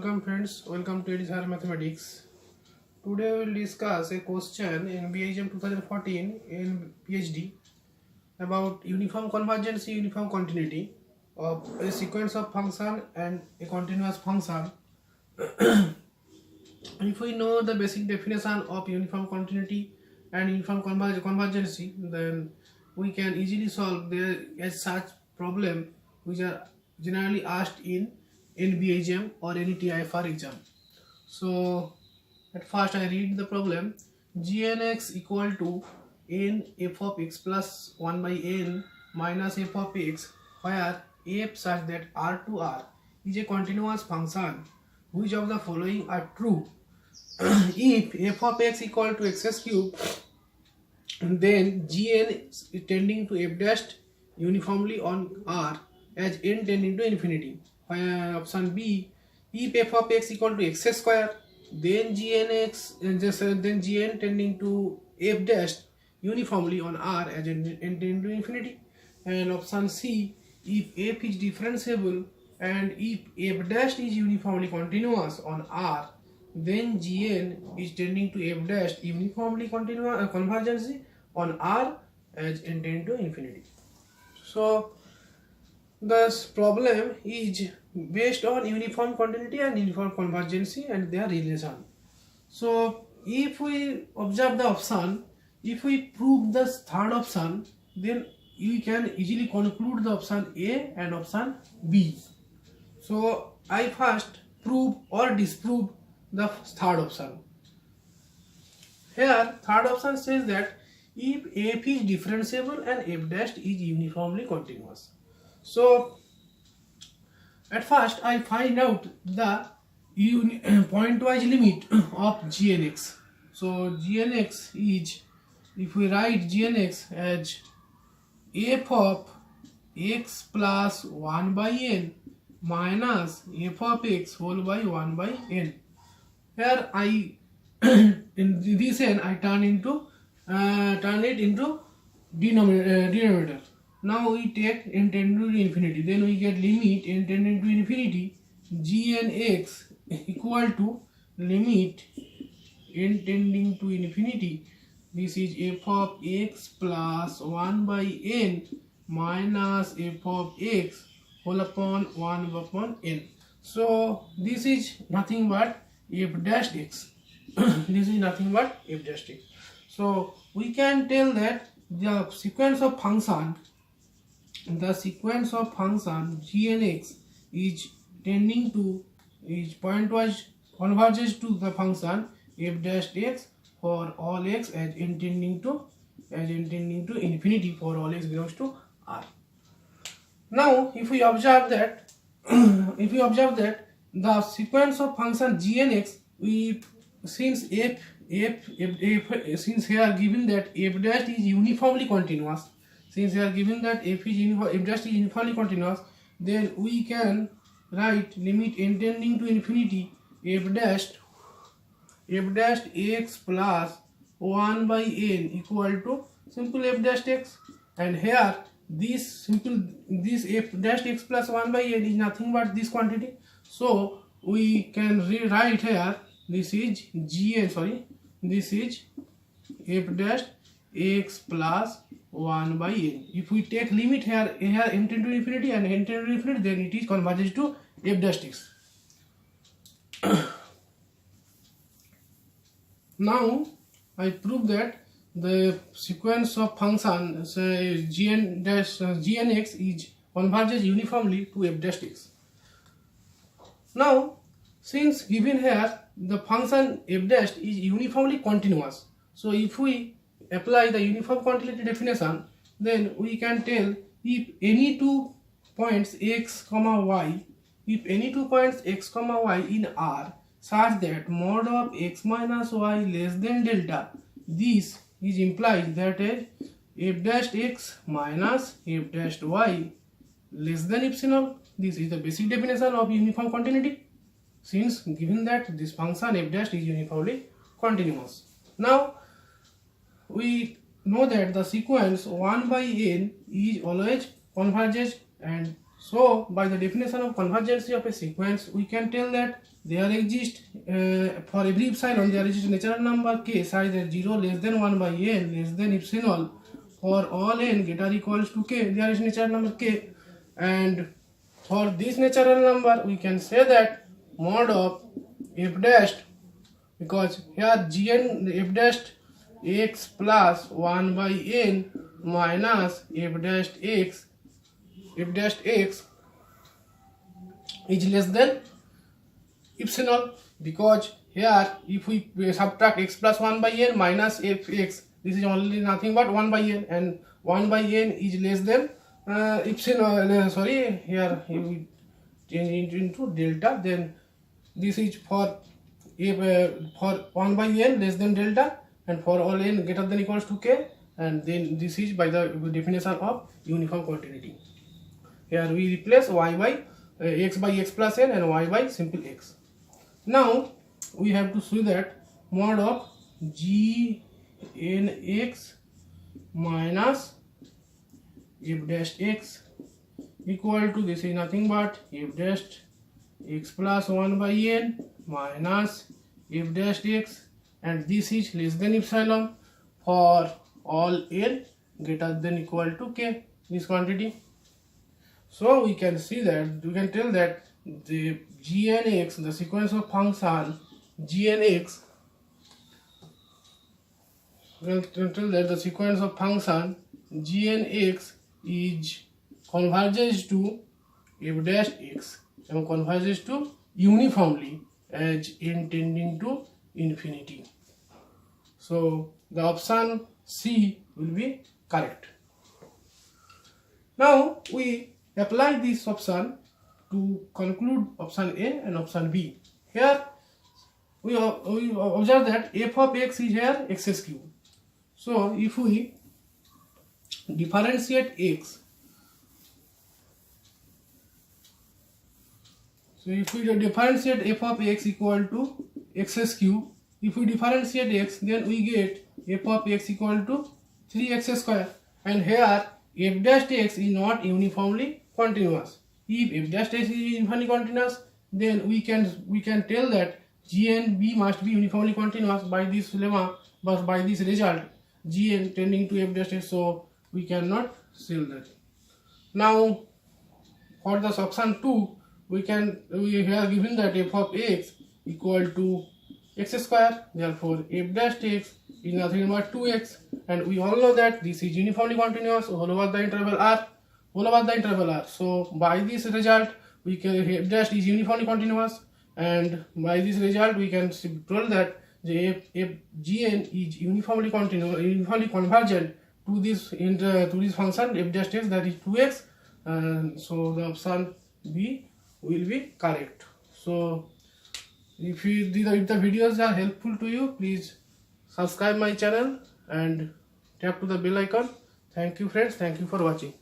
Welcome friends, welcome to Edisar Mathematics. Today we will discuss a question in NBHM 2014 in PhD about uniform convergence, uniform continuity of a sequence of function and a continuous function. If we know the basic definition of uniform continuity and uniform convergence, then we can easily solve such problem which are generally asked in NBHM or any TIFR exam. So at first I read the problem. Gnx equal to n f of x plus 1 by n minus f of x, where f such that r to r is a continuous function. Which of the following are true? If f of x equal to x cube, then Gn is tending to f dashed uniformly on r as n tending to infinity. Option B, if f of x equal to x square, then Gn tending to f dash uniformly on r as n tending to infinity. And option C, if f is differentiable and if f dash is uniformly continuous on r, then Gn is tending to f dash uniformly continuous convergence on r as n tending to infinity. So this problem is based on uniform continuity and uniform convergence and their relation. So if we observe the option, if we prove the third option, then you can easily conclude the option A and option B. So I first prove or disprove the third option. Here third option says that if f is differentiable and f dash is uniformly continuous. So at first I find out the pointwise limit of Gnx. So Gnx is, if we write Gnx as f of x plus 1 by n minus f of x whole by 1 by n. Here I in this n I turn it into denominator. Now we take n tending to infinity, then we get limit n tending to infinity Gnx equal to limit n tending to infinity. This is f of x plus 1 by n minus f of x whole upon 1 upon n. So this is nothing but f dash x. This is nothing but f dash x. So we can tell that the sequence of function Gnx is tending to pointwise converges to the function f dash x for all x as n tending to infinity for all x belongs to r. Now if we observe that the sequence of function Gnx, since since here given that f dash is uniformly continuous, then we can write limit n tending to infinity f dash x plus 1 by n equal to simple f dash x, and here this f dash x plus 1 by n is nothing but this quantity. So we can rewrite here this is f dash x plus 1 by n. If we take limit here n tend to infinity and n tend to infinity, then it is converges to f dash x. Now I prove that the sequence of function Gnx is converges uniformly to f dash x. Now since given here the function f dash is uniformly continuous, so if we apply the uniform continuity definition, then we can tell if any two points x, y in R such that mod of x minus y less than delta, this is implies that f dash x minus f dash y less than epsilon. This is the basic definition of uniform continuity, since given that this function f dash is uniformly continuous. Now we know that the sequence 1 by n is always converges and So by the definition of convergence of a sequence, we can tell that there exists for every epsilon there exists natural number k such that 0 less than 1 by n less than epsilon. For all n greater or equals to k, there is natural number k, and for this natural number we can say that mod of f dash, because here gn f dash x plus 1 by n minus f dash x is less than epsilon, because here if we subtract x plus 1 by n minus fx, this is only nothing but 1 by n, and 1 by n is less than epsilon, sorry, here we change it into delta, then this is for 1 by n less than delta, and for all n greater than equals to k, and then this is by the definition of uniform continuity. Here we replace y by x by x plus n and y by simple x. Now we have to see that mod of gnx minus f dash x equal to, this is nothing but f dash x plus 1 by n minus f dash x, and this is less than epsilon for all n greater than equal to k, this quantity. So we can see that, we can tell that the gnx, the sequence of function gnx, we can tell that the sequence of function gnx is converges to f dash x and converges to uniformly as n tending to infinity. So the option C will be correct. Now we apply this option to conclude option A and option B. Here we observe that f of x is here x cube. So if we differentiate x, so if we differentiate f of x equal to x cube, if we differentiate x, then we get f of x equal to 3x square, and here f dash x is not uniformly continuous. If f dash x is uniformly continuous, then we can tell that gn b must be uniformly continuous by this lemma, but by this result gn tending to f dash x, so we cannot seal that. Now for the option 2, we have given that f of x equal to x square, therefore f dash x is nothing but 2x, and we all know that this is uniformly continuous all over the interval r. So by this result we can, f dash is uniformly continuous, and by this result we can tell that the f gn is uniformly convergent to this function f dash x, that is 2x, and so the option B will be correct. So if the videos are helpful to you, please subscribe my channel and tap to the bell icon. Thank you friends, thank you for watching.